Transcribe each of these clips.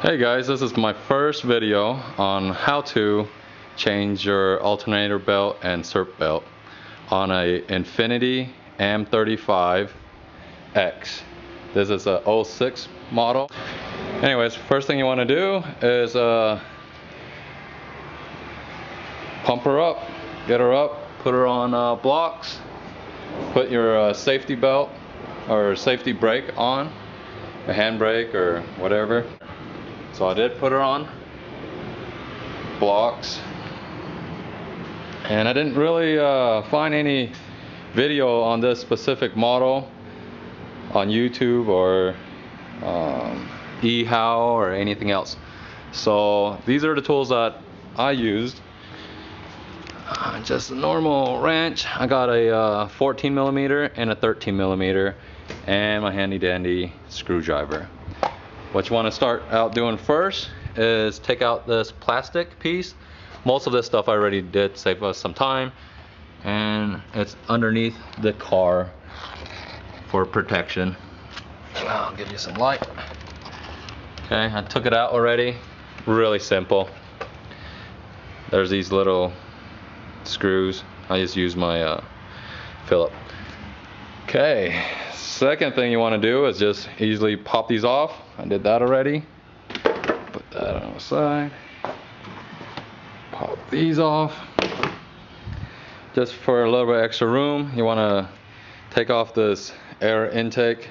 Hey guys, this is my first video on how to change your alternator belt and serp belt on a Infiniti M35X. This is a 06 model. Anyways, first thing you want to do is pump her up, get her up, put her on blocks, put your safety belt or safety brake on, a handbrake or whatever. So I did put her on blocks, and I didn't really find any video on this specific model on YouTube or eHow or anything else. So these are the tools that I used. Just a normal wrench. I got a 14 millimeter and a 13 millimeter and my handy dandy screwdriver. What you want to start out doing first is take out this plastic piece. Most of this stuff I already did, save us some time, and it's underneath the car for protection. I'll give you some light. Okay, I took it out already. Really simple. There's these little screws. I just use my Phillip. Okay, second thing you want to do is just easily pop these off. I did that already. Put that on the side. Pop these off. Just for a little bit extra room, you want to take off this air intake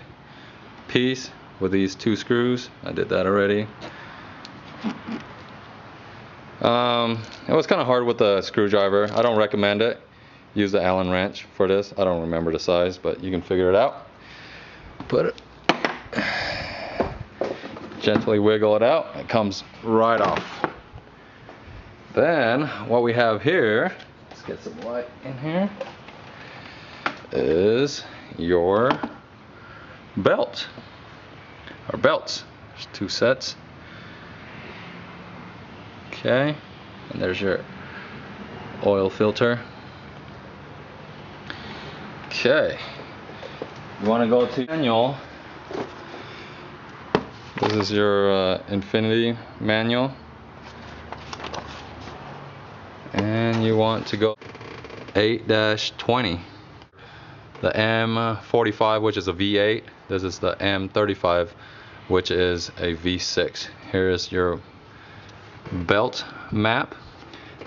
piece with these two screws. I did that already. It was kind of hard with the screwdriver. I don't recommend it. Use the Allen wrench for this. I don't remember the size, but you can figure it out. Put it, gently wiggle it out. It comes right off. Then what we have here, let's get some light in here, is your belt, or belts. There's two sets. Okay, and there's your oil filter. Okay, you want to go to manual. This is your Infiniti manual, and you want to go 8-20. The M45, which is a V8. This is the M35, which is a V6. Here is your belt map.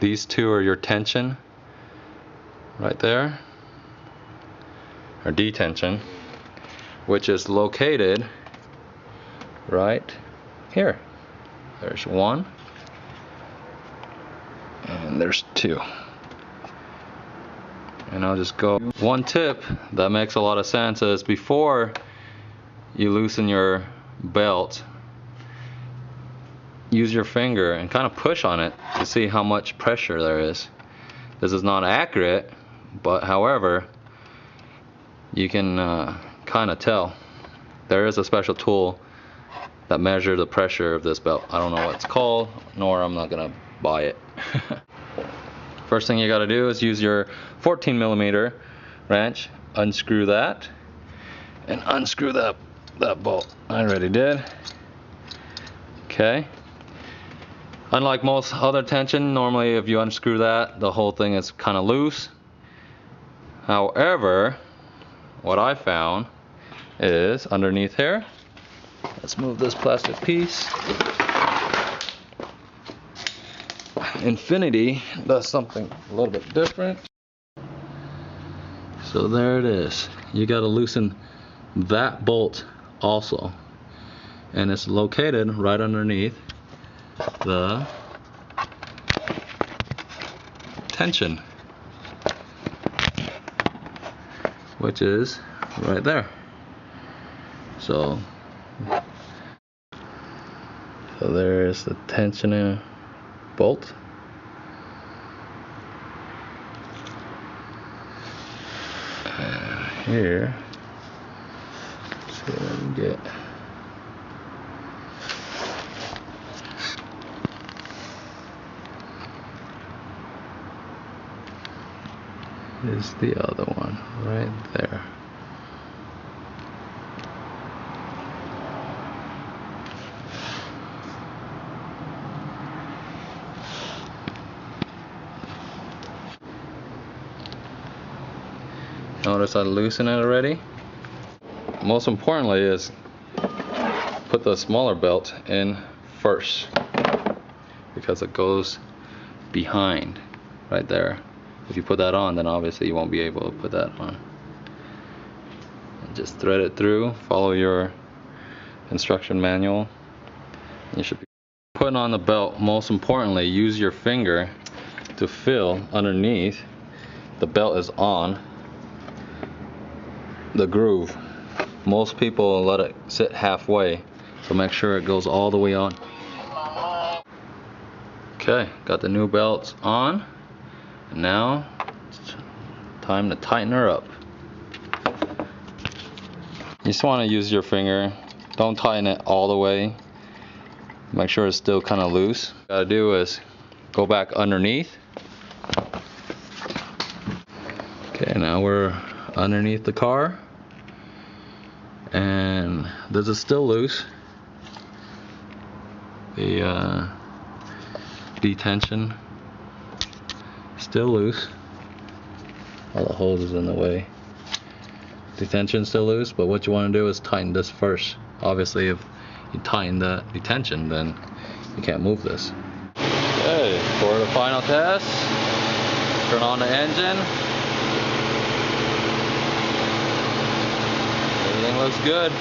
These two are your tension right there, or detention, which is located right here. There's one and there's two. And I'll just go. One tip that makes a lot of sense is before you loosen your belt, use your finger and kind of push on it to see how much pressure there is. This is not accurate, but however, you can kind of tell. There is a special tool that measures the pressure of this belt. I don't know what it's called, nor I'm not gonna buy it. First thing you got to do is use your 14 millimeter wrench, unscrew that, and unscrew that bolt. I already did. Okay. Unlike most other tension, normally if you unscrew that, the whole thing is kind of loose. However, what I found is underneath here, let's move this plastic piece. Infiniti does something a little bit different. So there it is. You got to loosen that bolt also, and it's located right underneath the tension, which is right there. So there is the tensioner bolt. And here, let's see what I can get. Is the other one right there. Notice I loosened it already. Most importantly is put the smaller belt in first, because it goes behind right there. If you put that on, then obviously you won't be able to put that on. And just thread it through, follow your instruction manual. You should be putting on the belt. Most importantly, use your finger to feel underneath. The belt is on the groove. Most people let it sit halfway, so make sure it goes all the way on. Okay, got the new belts on. Now it's time to tighten her up. You just want to use your finger. Don't tighten it all the way. Make sure it's still kind of loose. What you gotta do is go back underneath. Okay, now we're underneath the car, and this is still loose. The detention still loose. All the hose is in the way. Detention still loose, but what you want to do is tighten this first. Obviously, if you tighten the detention, then you can't move this. Okay, for the final test, turn on the engine. Everything looks good.